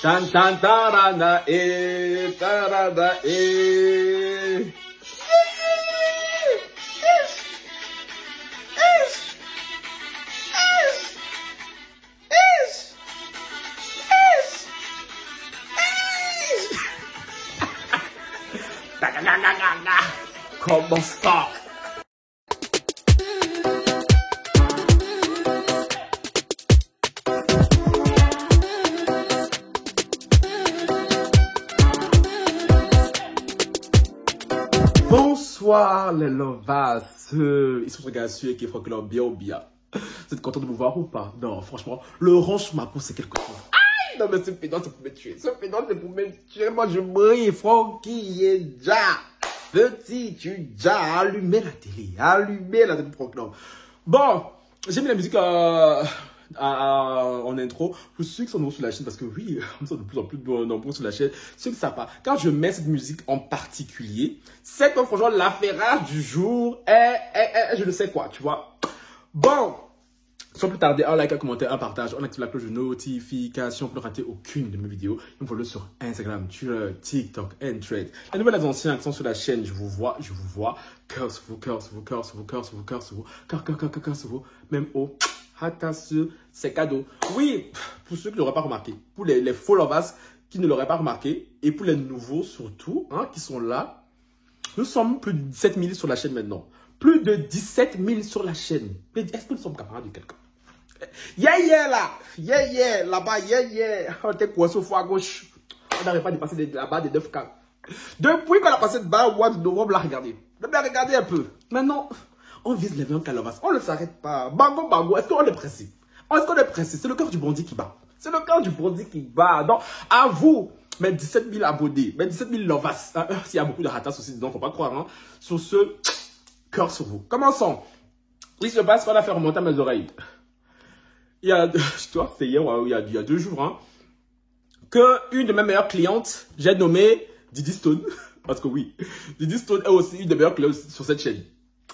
Tan tan tarana e tarada e. Comment ça? Bonsoir les lovas, ils sont regardés sur qui font que leur bien ou bien. Vous êtes content de me voir ou pas? Non, franchement, le rang sur ma peau c'est quelque chose. Aïe, non mais ce pédant c'est pour me tuer, ce pédant c'est pour me tuer. Moi je brille, Francky est déjà. Petit, tu déjà allumé la télé, allumé la télé. Non. Bon, j'ai mis la musique en intro. Pour ceux qui sont nouveaux sur la chaîne, parce que oui, on sont de plus en plus nombreux sur la chaîne. Ceux qui ne savent pas, quand je mets cette musique en particulier, c'est que franchement, l'affairage du jour est je ne sais quoi, tu vois. Bon, sans plus tarder, un like, un commentaire, un partage, on active la cloche de notification pour ne rater aucune de mes vidéos. Et me follow sur Instagram, Twitter, TikTok et Threads. Les nouvelles et anciens qui sont sur la chaîne, je vous vois. Cœur sur vous, cœur sur vous, cœur sur vous, cœur sur vous, cœur sur vous, cœur sur vous, même au attention, c'est cadeau. Oui, pour ceux qui ne l'auraient pas remarqué, pour les followers qui ne l'auraient pas remarqué, et pour les nouveaux surtout, hein, qui sont là, nous sommes plus de 17 000 sur la chaîne maintenant. Plus de 17 000 sur la chaîne. Est-ce que nous sommes camarades de quelqu'un? Yeah, là. Yeah, là-bas, yeah. On était coincé au foie à gauche. On n'arrive pas à dépasser là-bas des 9K. Depuis qu'on a passé de bas au mois de novembre, là, regardez. Regardez un peu. Maintenant, on vise les 20K lovas. On ne s'arrête pas. Bango, est-ce qu'on est pressé? Est-ce qu'on est pressé? C'est le cœur du bandit qui bat. C'est le cœur du bandit qui bat. Donc, à vous, mes 17 000 abonnés, mes 17 000 lovas. S'il y a beaucoup de ratas aussi, donc faut pas croire, hein. Sur ce, cœur sur vous. Commençons. Il se passe qu'on a fait remonter mes oreilles. Il y a, c'était hier, il y a 2 jours, hein, que une de mes meilleures clientes, j'ai nommé Didi Stone. Parce que oui, Didi Stone est aussi une des meilleures clientes sur cette chaîne.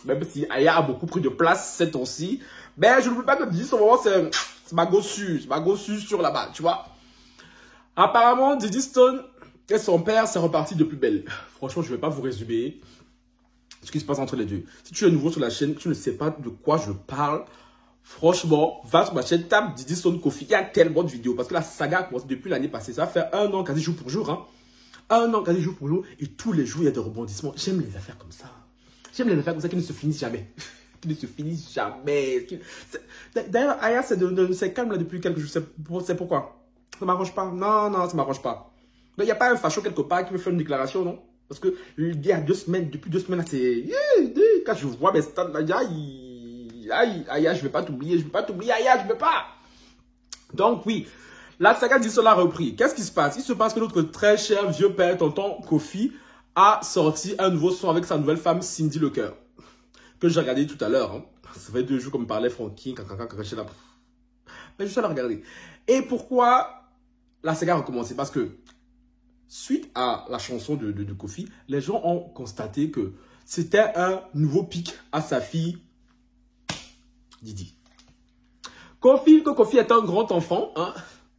Même si Aya a beaucoup pris de place ces temps-ci. Mais je ne veux pas que Didi Stone, vraiment, c'est ma gossu sur la balle, tu vois. Apparemment, Didi Stone et son père, c'est reparti de plus belle. Franchement, je ne vais pas vous résumer ce qui se passe entre les deux. Si tu es nouveau sur la chaîne, tu ne sais pas de quoi je parle. Franchement, va sur ma chaîne, tape Didi Stone Kofi. Il y a tellement de vidéos parce que la saga a commencé depuis l'année passée. Ça va faire 1 an quasi jour pour jour. Hein. 1 an quasi jour pour jour. Et tous les jours, il y a des rebondissements. J'aime les affaires comme ça. J'aime les affaires comme ça qui ne se finissent jamais. Qui ne se finissent jamais. D'ailleurs, Aya, c'est calme là depuis quelques jours. C'est pourquoi? Ça m'arrange pas. Non, ça m'arrange pas. Il n'y a pas un facho quelque part qui veut faire une déclaration, non? Parce que il y a 2 semaines, depuis 2 semaines, c'est... Quand je vois mes stats là, aïe, je vais pas t'oublier, aïe, je vais pas. Donc oui, la saga Didi Stone a repris. Qu'est-ce qui se passe? Il se passe que notre très cher vieux père, tonton Kofi, a sorti un nouveau son avec sa nouvelle femme, Cindy Lecoeur. Que j'ai regardé tout à l'heure. Hein. Ça fait 2 jours qu'on me parlait Francky, là. Mais je suis allé regarder. Et pourquoi la saga a recommencé? Parce que, suite à la chanson de Kofi, les gens ont constaté que c'était un nouveau pic à sa fille, Didi. Kofi est un grand enfant, hein?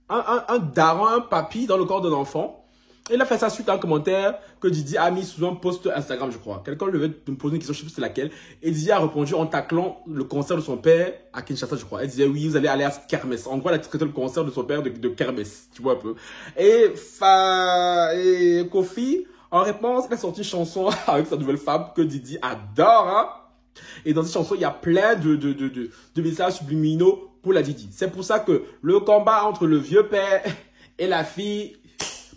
un daron, un papy dans le corps d'un enfant. Il a fait ça suite à un commentaire que Didi a mis sous un post Instagram, je crois. Quelqu'un lui avait posé une question, je ne sais plus c'est laquelle. Et Didi a répondu en taclant le concert de son père à Kinshasa, je crois. Elle disait oui, vous allez aller à Kermesse. En gros, elle a traité le concert de son père de Kermesse, tu vois un peu. Et Kofi, en réponse, il a sorti une chanson avec sa nouvelle femme que Didi adore, hein. Et dans cette chanson, il y a plein de messages subliminaux pour la Didi. C'est pour ça que le combat entre le vieux père et la fille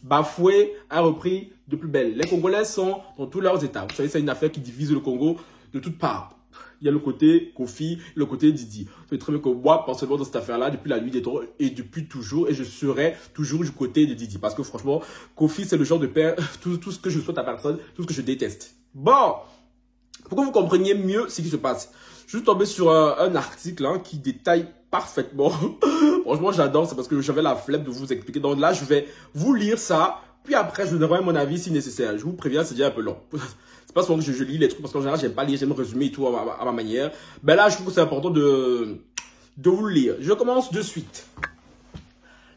bafouée a repris de plus belle. Les Congolais sont dans tous leurs états. Vous savez, c'est une affaire qui divise le Congo de toutes parts. Il y a le côté Kofi et le côté Didi. Vous savez très bien que moi, personnellement, dans cette affaire-là, depuis la nuit des temps et depuis toujours, et je serai toujours du côté de Didi. Parce que franchement, Kofi, c'est le genre de père, tout ce que je souhaite à personne, tout ce que je déteste. Bon! Pour que vous compreniez mieux ce qui se passe, je suis tombé sur un article hein, qui détaille parfaitement. Franchement, j'adore, c'est parce que j'avais la flemme de vous expliquer. Donc là, je vais vous lire ça, puis après, je vous donnerai mon avis si nécessaire. Je vous préviens, c'est déjà un peu long. C'est pas souvent que je lis les trucs, parce qu'en général, j'aime pas lire, j'aime résumer et tout à ma manière. Ben là, je trouve que c'est important de vous le lire. Je commence de suite.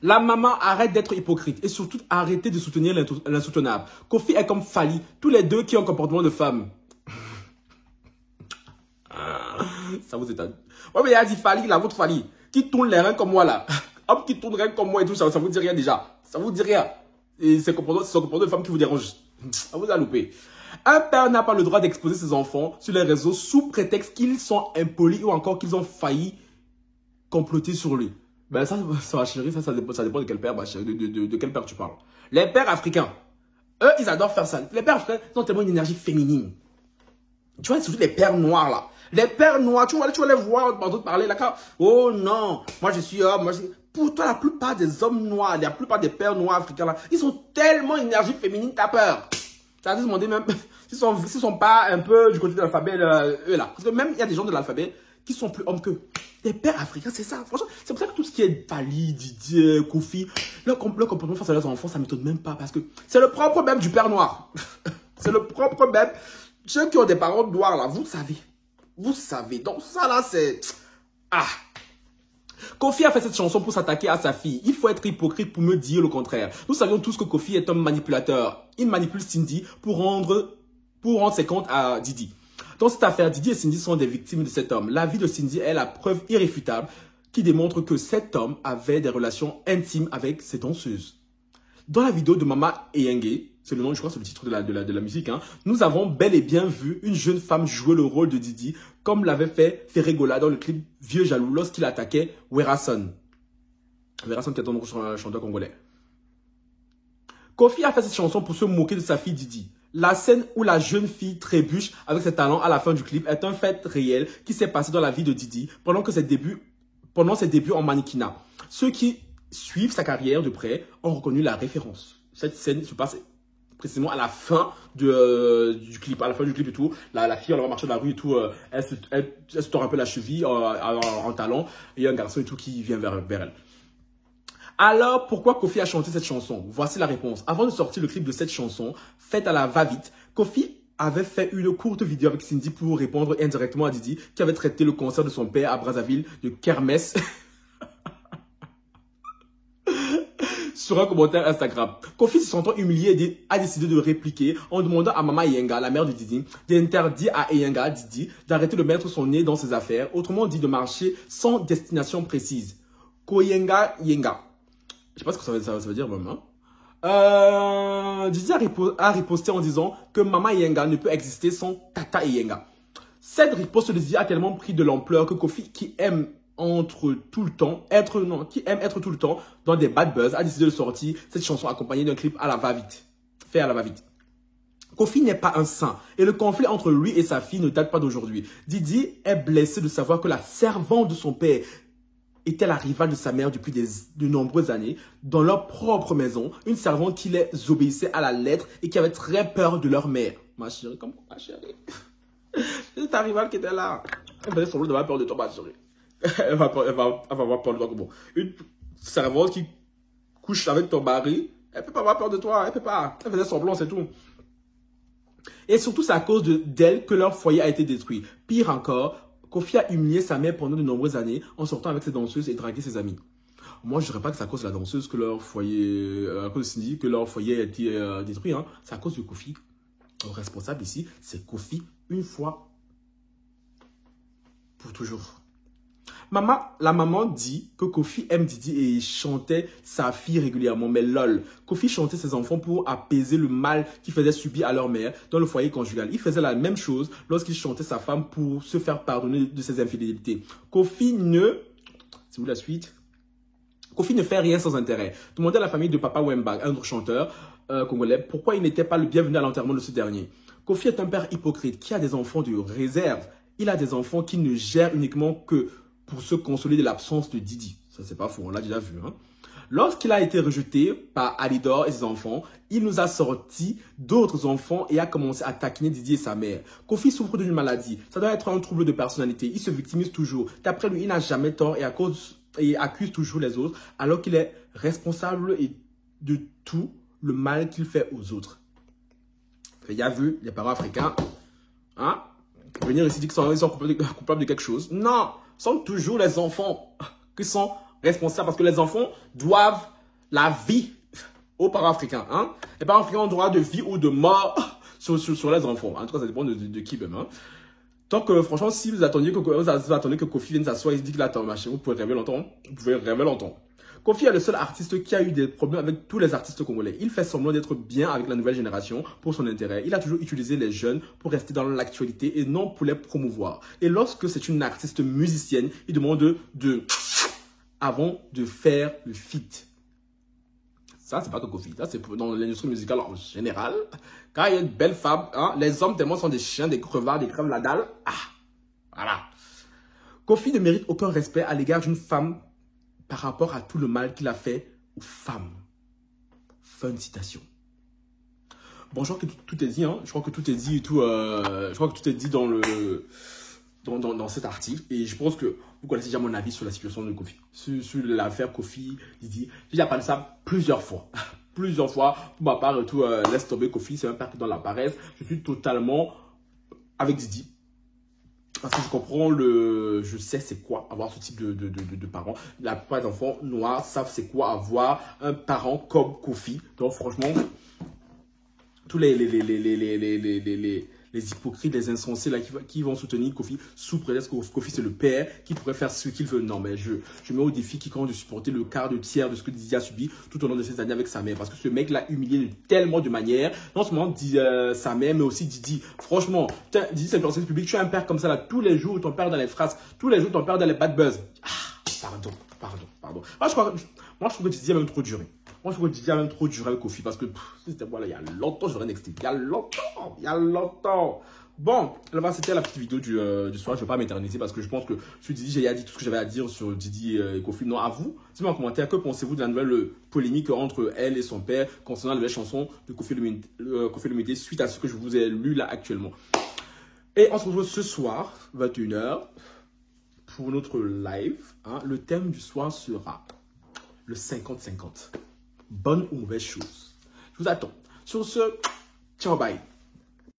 La maman arrête d'être hypocrite et surtout arrêtez de soutenir l'insoutenable. Kofi est comme Fally, tous les deux qui ont un comportement de femme. Ça vous étonne. Ouais, mais il a dit Fally, la vôtre Fally, qui tourne les reins comme moi là. Homme qui tourne les reins comme moi et tout, ça vous dit rien déjà. Ça vous dit rien. Et c'est son comportement de femme qui vous dérange. Ça vous a loupé. Un père n'a pas le droit d'exposer ses enfants sur les réseaux sous prétexte qu'ils sont impolis ou encore qu'ils ont failli comploter sur lui. Ben ça ma chérie, ça dépend de quel père, ma chérie, de quel père tu parles. Les pères africains, eux, ils adorent faire ça. Les pères africains, ils ont tellement une énergie féminine. Tu vois, surtout les pères noirs là. Les pères noirs, tu vas les voir parler là. Oh non, moi je suis homme. Pour toi, la plupart des hommes noirs, la plupart des pères noirs africains là, ils ont tellement une énergie féminine, t'as peur. Tu as demandé même s'ils sont pas un peu du côté de l'alphabet, eux là. Parce que même il y a des gens de l'alphabet qui sont plus hommes qu'eux. Les pères africains, c'est ça. Franchement, c'est pour ça que tout ce qui est Fally, Didier, Kofi, leur comportement face à leurs enfants, ça ne m'étonne même pas. Parce que c'est le propre même du père noir. C'est le propre même. Ceux qui ont des parents noirs là, vous savez. Vous savez. Donc ça là, c'est... Ah. Kofi a fait cette chanson pour s'attaquer à sa fille. Il faut être hypocrite pour me dire le contraire. Nous savions tous que Kofi est un manipulateur. Il manipule Cindy pour rendre ses comptes à Didi. Dans cette affaire, Didi et Cindy sont des victimes de cet homme. La vie de Cindy est la preuve irréfutable qui démontre que cet homme avait des relations intimes avec ses danseuses. Dans la vidéo de Mama Eyenge, c'est le nom, je crois, c'est le titre de la musique, hein, nous avons bel et bien vu une jeune femme jouer le rôle de Didi, comme l'avait fait Ferregola dans le clip Vieux Jaloux lorsqu'il attaquait Werason. Werason qui est un chanteur congolais. Kofi a fait cette chanson pour se moquer de sa fille Didi. La scène où la jeune fille trébuche avec ses talents à la fin du clip est un fait réel qui s'est passé dans la vie de Didi pendant ses débuts en mannequinat. Ceux qui suivent sa carrière de près ont reconnu la référence. Cette scène se passe précisément à la fin du clip. À la fin du clip et tout, la fille, elle va marcher dans la rue et tout, elle se tord un peu la cheville en talons. Et il y a un garçon et tout qui vient vers elle. Alors, pourquoi Kofi a chanté cette chanson? Voici la réponse. Avant de sortir le clip de cette chanson, faite à la va-vite, Kofi avait fait une courte vidéo avec Cindy pour répondre indirectement à Didi, qui avait traité le concert de son père à Brazzaville de kermesse sur un commentaire Instagram. Kofi, se sentant humilié, a décidé de répliquer en demandant à Mama Yenga, la mère de Didi, d'interdire à Yenga, Didi, d'arrêter de mettre son nez dans ses affaires, autrement dit de marcher sans destination précise. Koyenga Yenga. Je sais pas ce que ça veut dire, maman. Didi a riposté en disant que Mama Yenga ne peut exister sans Tata Yenga. Cette riposte de Didi a tellement pris de l'ampleur que Kofi, qui aime être tout le temps dans des bad buzz, a décidé de sortir cette chanson accompagnée d'un clip à la va-vite. Fait à la va-vite. Kofi n'est pas un saint et le conflit entre lui et sa fille ne date pas d'aujourd'hui. Didi est blessé de savoir que la servante de son père était la rivale de sa mère depuis de nombreuses années, dans leur propre maison, une servante qui les obéissait à la lettre et qui avait très peur de leur mère. Ma chérie, comment ma chérie? C'est ta rivale qui était là. Elle faisait semblant d'avoir peur de toi, ma chérie. Elle va avoir peur de toi comment? Une servante qui couche avec ton mari, elle peut pas avoir peur de toi, elle peut pas. Elle faisait semblant, c'est tout. Et surtout, c'est à cause d'elle que leur foyer a été détruit. Pire encore, Kofi a humilié sa mère pendant de nombreuses années en sortant avec ses danseuses et dragué ses amis. Moi, je dirais pas que c'est à cause de la danseuse que leur foyer, à cause de Cindy, que leur foyer a été détruit. Hein. C'est à cause de Kofi. Le responsable ici, c'est Kofi une fois pour toujours. La maman dit que Kofi aime Didi et chantait sa fille régulièrement. Mais lol, Kofi chantait ses enfants pour apaiser le mal qu'il faisait subir à leur mère dans le foyer conjugal. Il faisait la même chose lorsqu'il chantait sa femme pour se faire pardonner de ses infidélités. Kofi ne... C'est où la suite? Kofi ne fait rien sans intérêt. Demandez à la famille de Papa Wemba, un autre chanteur congolais, pourquoi il n'était pas le bienvenu à l'enterrement de ce dernier. Kofi est un père hypocrite qui a des enfants de réserve. Il a des enfants qui ne gèrent uniquement que pour se consoler de l'absence de Didi. Ça, c'est pas faux, on l'a déjà vu. Hein? Lorsqu'il a été rejeté par Alidor et ses enfants, il nous a sorti d'autres enfants et a commencé à taquiner Didi et sa mère. Kofi souffre d'une maladie. Ça doit être un trouble de personnalité. Il se victimise toujours. D'après lui, il n'a jamais tort et accuse toujours les autres, alors qu'il est responsable de tout le mal qu'il fait aux autres. Il y a vu les parents africains, hein, venir ici dire qu'ils sont coupables de quelque chose. Non, ce sont toujours les enfants qui sont responsables parce que les enfants doivent la vie aux parents africains. Hein? Les parents africains ont droit de vie ou de mort sur les enfants. En tout cas, ça dépend de qui même. Hein? Donc, franchement, si vous attendez que Kofi vienne s'asseoir et se dit qu'il attend machin, vous pouvez rêver longtemps. Vous pouvez rêver longtemps. Kofi est le seul artiste qui a eu des problèmes avec tous les artistes congolais. Il fait semblant d'être bien avec la nouvelle génération pour son intérêt. Il a toujours utilisé les jeunes pour rester dans l'actualité et non pour les promouvoir. Et lorsque c'est une artiste musicienne, il demande avant de faire le feat. Ça, c'est pas que Kofi. Ça, c'est dans l'industrie musicale en général. Quand il y a une belle femme, hein, les hommes tellement sont des chiens, des crevards, des crèves la dalle. Ah, voilà. Kofi ne mérite aucun respect à l'égard d'une femme par rapport à tout le mal qu'il a fait aux femmes. Fin de citation. Bon, je crois que tout est dit, hein. Je crois que tout est dit et tout. Je crois que tout est dit dans cet article. Et je pense que vous connaissez déjà mon avis sur la situation de Kofi. Sur l'affaire Kofi, Didi. J'ai déjà parlé de ça plusieurs fois. Plusieurs fois. Pour ma part, tout, laisse tomber Kofi. C'est un père qui dans la paresse. Je suis totalement avec Didi. Parce que je comprends je sais c'est quoi avoir ce type de parents. La plupart des enfants noirs savent c'est quoi avoir un parent comme Kofi. Donc franchement, tous les hypocrites, les insensés là, qui vont soutenir Kofi sous prétexte que Kofi c'est le père qui pourrait faire ce qu'il veut. Non mais je mets au défi quiconque de supporter le quart de tiers de ce que Didi a subi tout au long de ces années avec sa mère. Parce que ce mec l'a humilié tellement de manières. Non seulement sa mère mais aussi Didi. Franchement, Didi c'est une personne publique. Tu as un père comme ça là tous les jours, ton père dans les phrases, tous les jours ton père dans les bad buzz. Ah, pardon. Moi je trouve que Didi a même trop duré. Moi, je trouve que Didi a même trop duré avec Kofi parce que c'était voilà, il y a longtemps, j'aurais nexté. Il y a longtemps. Bon, là-bas, c'était la petite vidéo du soir. Je ne vais pas m'éterniser parce que je pense que sur Didi, j'ai dit tout ce que j'avais à dire sur Didi et Kofi. Non, à vous, dites-moi en commentaire, que pensez-vous de la nouvelle polémique entre elle et son père concernant la nouvelle chanson de Kofi Olomide suite à ce que je vous ai lu là actuellement. Et on se retrouve ce soir, 21h, pour notre live. Hein. Le thème du soir sera le 50-50. Bonne ou mauvaise chose. Je vous attends. Sur ce, ciao, bye.